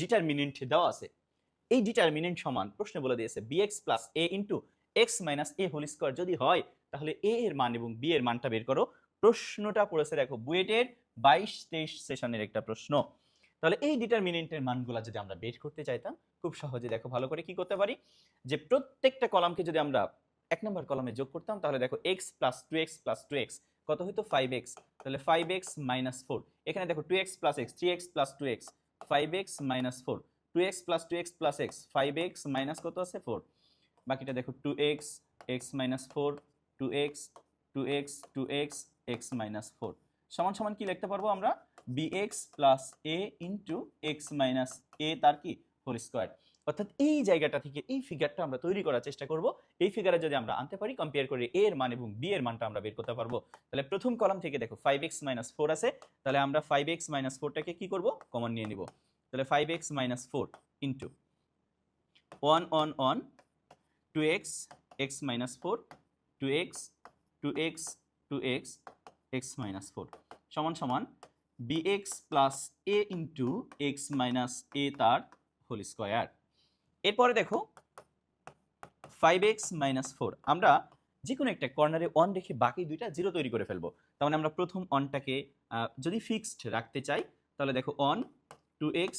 Determinant দেওয়া আছে। এই ডিটারমিনেন্ট সমান প্রশ্নে বলে দিয়েছে bx plus a into X minus A whole square যদি হয় তাহলে a এর মান এবং b এর মানটা বের করো। প্রশ্নটা পড়েছে দেখো বুয়েটের 22-23 সেশনের একটা প্রশ্ন। তাহলে এই ডিটারমিনেন্টের মানগুলা যদি আমরা বের করতে চাইতাম খুব সহজে দেখো ভালো করে কি করতে পারি, যে প্রত্যেকটা কলামকে যদি আমরা এক নম্বর কলামে যোগ করতাম তাহলে দেখো x plus 2x plus 2x কত হইতো 5x, তাহলে 5x মাইনাস 4। এখানে দেখো 2x plus x 3x plus 2x 5x minus 4, 2x plus 2x plus x 5x minus কত আছে 4, বাকিটা দেখো 2x x minus 4 2x 2x 2x x minus 4 সমান সমান কি লিখতে পারবো আমরা bx plus a into X minus a তার কি হোল স্কোয়ার। অর্থাৎ এই জায়গাটা থেকে এই ফিগারটা আমরা তৈরি করার চেষ্টা করব। এই ফিগারে যদি আমরা আনতে পারি কম্পেয়ার করে a এর মান এবং b এর মানটা আমরা বের করতে পারবো। তাহলে প্রথম কলাম থেকে দেখো 5x মাইনাস 4 আছে, তাহলে আমরা 5x মাইনাস 4টাকে কি করব কমন নিয়ে নিব। তাহলে 5x minus 4 into 1 2x x minus 4 2x 2x 2x x minus 4 সমান সমান bx plus a into X minus a তার হোল স্কোয়ার। এরপরে দেখো 5x মাইনাস 4 আমরা যে কোনো একটা কর্নারে 1 রেখে বাকি দুইটা 0 তৈরি করে ফেলবো। তার মানে আমরা প্রথম 1টাকে যদি ফিক্সড রাখতে চাই তাহলে দেখো 1 2x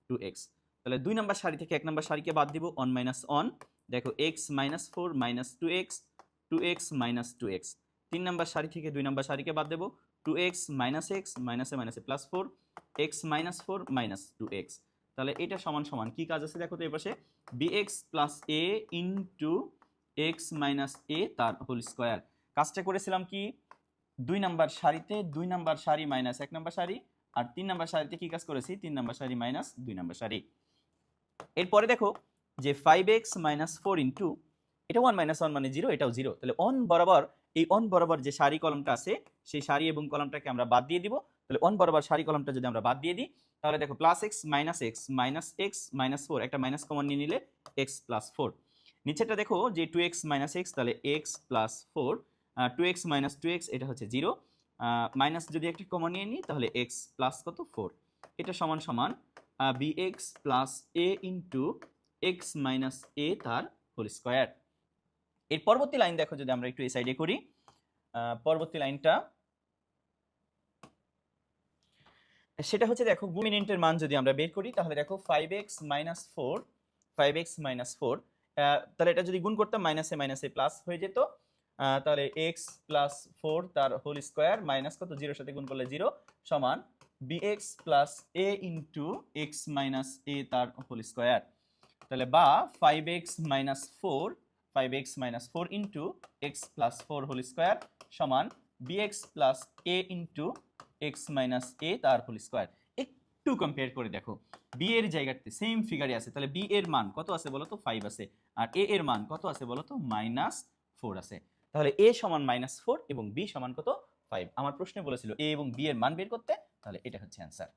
2x, তাহলে 2 নম্বর সারি থেকে 1 নম্বর সারিকে বাদ দিব 1 মাইনাস 1, দেখো x minus 4 minus 2x 2x minus 2x, 3 নম্বর সারি থেকে 2 নম্বর সারিকে বাদ দেব 2x মাইনাস x মাইনাসে মাইনাসে plus 4 x minus 4 minus 2x। তাহলে এটা সমান সমান কি কাজ আছে দেখো তো এই পাশে bx plus a into X minus a তার হোল স্কোয়ার। কাজটা করেছিলাম কি 2 নম্বর সারিতে 2 নম্বর সারি মাইনাস 1 নম্বর সারি, আর 3 নম্বর সারিতে কি কাজ করেছি 3 নম্বর সারি মাইনাস 2 নম্বর সারি। এরপরে দেখো যে 5x মাইনাস 4 ইন্টু এটা 1 মাইনাস 1 মানে 0, এটাও 0, তাহলে 1 বরাবর এই 1 বরাবর যে সারি কলমটা আছে সেই সারি এবং কলমটাকে আমরা বাদ দিয়ে দিব। তাহলে 1 বরাবর সারি কলমটা যদি আমরা বাদ দিয়ে দিই তাহলে দেখো প্লাস x মাইনাস 4 একটা মাইনাস কমন নিয়ে নিলে x প্লাস 4। নিচেটা দেখো যে 2x মাইনাস x তাহলে x plus 4, 2x minus 2x এটা হচ্ছে 0, মাইনাস যদি একটা কমন নিয়ে নিই তাহলে x প্লাস কত 4। এটা সমান সমান bx plus a into X minus a তার হোল স্কোয়ার। এর পরবর্তী লাইন দেখো যদি আমরা একটু এই সাইডে করি, পরবর্তী লাইনটা সেটা হচ্ছে দেখো ডিটারমিনেন্টের মান যদি আমরা বের করি তাহলে দেখো 5x মাইনাস 4 5x মাইনাস 4, তাহলে এটা যদি গুণ করতাম মাইনাসে মাইনাসে প্লাস হয়ে যেত, তাহলে x প্লাস 4 তার হোল স্কোয়ার মাইনাস কত 0 সাথে গুণ করলে 0 সমান bx plus a into X minus a তার হোল স্কোয়ার। তাহলে বা 5x minus 4 into X plus 4 whole square সমান bx plus a into X minus a তার হোল স্কোয়ার। একটু কম্পেয়ার করে দেখো b এর জায়গাতে সেম ফিগারে আছে, তাহলে b এর মান কত আছে বলো তো 5 আছে, আর a এর মান কত আছে বলো তো মাইনাস 4 আছে। তাহলে a সমান মাইনাস 4 এবং b সমান কত 5। আমার প্রশ্নে বলেছিল a এবং b এর মান বের করতে, তাহলে এটা হচ্ছে অ্যান্সার।